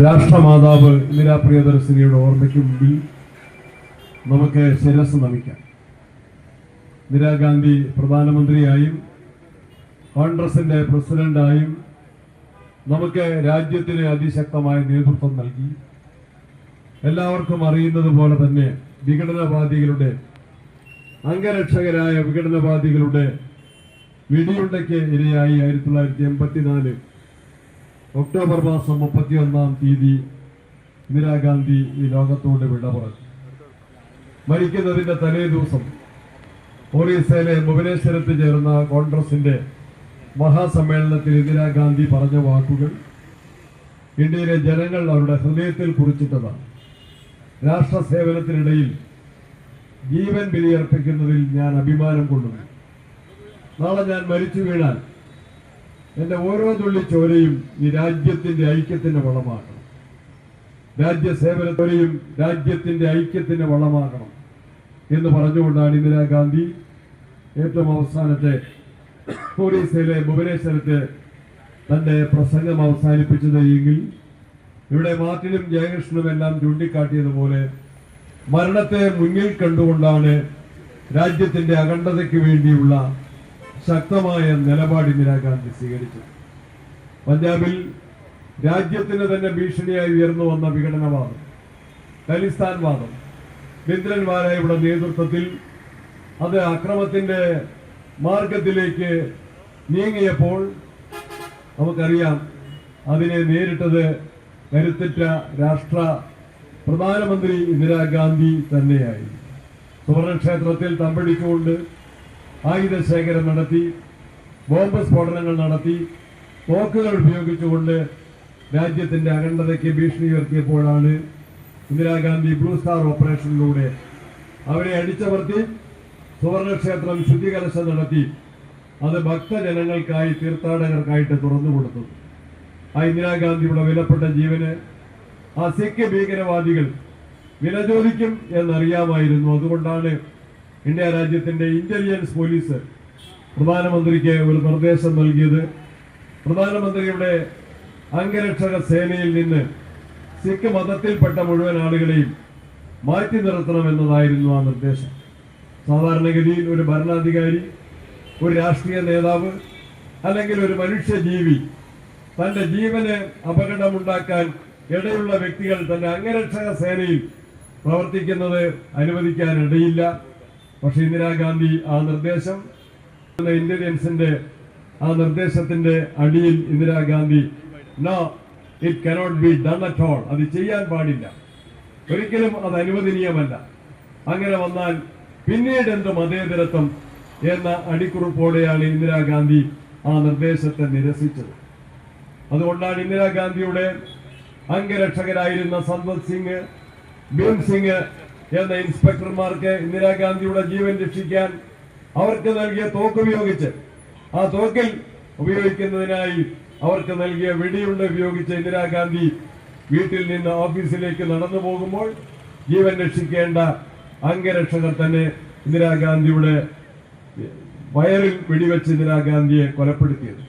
രാഷ്ട്രമാതാവ് ഇന്ദിരാ പ്രിയദർശിനിയുടെ ഓർമ്മയ്ക്ക് മുമ്പിൽ നമുക്ക് ശിരസ് നമിക്കാം. ഇന്ദിരാഗാന്ധി പ്രധാനമന്ത്രിയായും കോൺഗ്രസിന്റെ പ്രസിഡന്റായും നമുക്ക് രാജ്യത്തിന് അതിശക്തമായ നേതൃത്വം നൽകി. എല്ലാവർക്കും അറിയുന്നത് പോലെ തന്നെ വിഘടനവാദികളുടെ അംഗരക്ഷകരായ വിഘടനവാദികളുടെ വെടിയുണ്ടയ്ക്ക് ഇരയായി 1984 ഒക്ടോബർ മാസം 31-ാം തീയതി ഇന്ദിരാഗാന്ധി ഈ ലോകത്തോട് വിട പറഞ്ഞു. മരിക്കുന്നതിന്റെ തലേ ദിവസം ഒറീസയിലെ ഭുവനേശ്വരത്ത് ചേർന്ന കോൺഗ്രസിന്റെ മഹാസമ്മേളനത്തിൽ ഇന്ദിരാഗാന്ധി പറഞ്ഞ വാക്കുകൾ ഇന്ത്യയിലെ ജനങ്ങൾ അവരുടെ ഹൃദയത്തിൽ കുറിച്ചിട്ടതാണ്. രാഷ്ട്ര സേവനത്തിനിടയിൽ ജീവൻ ബലിയർപ്പിക്കുന്നതിൽ ഞാൻ അഭിമാനം കൊള്ളുന്നു. നാളെ ഞാൻ മരിച്ചു വീണാൽ എന്റെ ഓരോ തുള്ളി ചോരയും ഈ രാജ്യത്തിന്റെ ഐക്യത്തിന്റെ വളമാകണം. രാജ്യസേവനത്തോടെയും രാജ്യത്തിന്റെ ഐക്യത്തിന്റെ വളമാകണം എന്ന് പറഞ്ഞുകൊണ്ടാണ് ഇന്ദിരാഗാന്ധി ഏറ്റവും അവസാനത്തെ ഒറീസയിലെ ഭുവനേശ്വരത്ത് തന്റെ പ്രസംഗം അവസാനിപ്പിച്ചത്. എങ്കിൽ ഇവിടെ മാർട്ടിനും ജയകൃഷ്ണനും എല്ലാം ചൂണ്ടിക്കാട്ടിയതുപോലെ മരണത്തെ മുന്നിൽ കണ്ടുകൊണ്ടാണ് രാജ്യത്തിന്റെ അഖണ്ഡതയ്ക്ക് വേണ്ടിയുള്ള ശക്തമായ നിലപാട് ഇന്ദിരാഗാന്ധി സ്വീകരിച്ചത്. പഞ്ചാബിൽ രാജ്യത്തിന് തന്നെ ഭീഷണിയായി ഉയർന്നു വന്ന വിഘടനവാദം, ഖലിസ്ഥാൻ വാദം ബിന്ദ്രൻവാലയുടെ നേതൃത്വത്തിൽ അത് അക്രമത്തിന്റെ മാർഗത്തിലേക്ക് നീങ്ങിയപ്പോൾ നമുക്കറിയാം അതിനെ നേരിട്ടത് കരുത്തുറ്റ രാഷ്ട്ര പ്രധാനമന്ത്രി ഇന്ദിരാഗാന്ധി തന്നെയായി. സുവർണക്ഷേത്രത്തിൽ തമ്പടിച്ചുകൊണ്ട് ആയുധശേഖരം നടത്തി, ബോംബ് സ്ഫോടനങ്ങൾ നടത്തി, തോക്കുകൾ ഉപയോഗിച്ചുകൊണ്ട് രാജ്യത്തിന്റെ അഖണ്ഡതയ്ക്ക് ഭീഷണി ഉയർത്തിയപ്പോഴാണ് ഇന്ദിരാഗാന്ധി ബ്ലൂ സ്റ്റാർ ഓപ്പറേഷനിലൂടെ അവരെ അടിച്ചമർത്തി സുവർണക്ഷേത്രം ശുദ്ധികലശം നടത്തി അത് ഭക്തജനങ്ങൾക്കായി തീർത്ഥാടകർക്കായിട്ട് തുറന്നു കൊടുത്തത്. ആ ഇന്ദിരാഗാന്ധിയുടെ വിലപ്പെട്ട ജീവന് ആ സിഖ് ഭീകരവാദികൾ വില ചോദിക്കും എന്നറിയാമായിരുന്നു. അതുകൊണ്ടാണ് ഇന്ത്യ രാജ്യത്തിന്റെ ഇന്റലിജൻസ് പോലീസ് പ്രധാനമന്ത്രിക്ക് ഒരു നിർദ്ദേശം നൽകിയത്. പ്രധാനമന്ത്രിയുടെ അംഗരക്ഷക സേനയിൽ നിന്ന് സിഖ് മതത്തിൽപ്പെട്ട മുഴുവൻ ആളുകളെയും മാറ്റി നിർത്തണമെന്നതായിരുന്നു ആ നിർദ്ദേശം. സാധാരണഗതിയിൽ ഒരു ഭരണാധികാരി, ഒരു രാഷ്ട്രീയ നേതാവ് അല്ലെങ്കിൽ ഒരു മനുഷ്യജീവി തന്റെ ജീവന് അപകടമുണ്ടാക്കാൻ ഇടയുള്ള വ്യക്തികൾ തന്റെ അംഗരക്ഷക സേനയിൽ പ്രവർത്തിക്കുന്നത് അനുവദിക്കാൻ ഇടയില്ല. പക്ഷെ ഇന്ദിരാഗാന്ധി ആ നിർദ്ദേശം, ഇന്റലിജൻസിന്റെ ആ നിർദ്ദേശത്തിന്റെ അടിയിൽ Indira Gandhi no it cannot be done at all, അത് ചെയ്യാൻ പാടില്ല, ഒരിക്കലും അത് അനുവദനീയമല്ല, അങ്ങനെ വന്നാൽ പിന്നീട് എന്ത് മതേതരത്വം എന്ന അടിക്കുറിപ്പോടെയാണ് ഇന്ദിരാഗാന്ധി ആ നിർദ്ദേശത്തെ നിരസിച്ചത്. അതുകൊണ്ടാണ് ഇന്ദിരാഗാന്ധിയുടെ അംഗരക്ഷകരായിരുന്ന സന്തോഷ് സിംഗ്, ഭീം സിംഗ് എന്ന ഇൻസ്പെക്ടർമാർക്ക് ഇന്ദിരാഗാന്ധിയുടെ ജീവൻ രക്ഷിക്കാൻ അവർക്ക് നൽകിയ തോക്ക് ഉപയോഗിച്ച് ആ തോക്കിൽ ഉപയോഗിക്കുന്നതിനായി അവർക്ക് നൽകിയ വെടിയുണ്ട ഉപയോഗിച്ച് ഇന്ദിരാഗാന്ധി വീട്ടിൽ നിന്ന് ഓഫീസിലേക്ക് നടന്നു പോകുമ്പോൾ ജീവൻ രക്ഷിക്കേണ്ട അംഗരക്ഷകർ തന്നെ ഇന്ദിരാഗാന്ധിയുടെ വയറിൽ വെടിവെച്ച് ഇന്ദിരാഗാന്ധിയെ കൊലപ്പെടുത്തിയത്.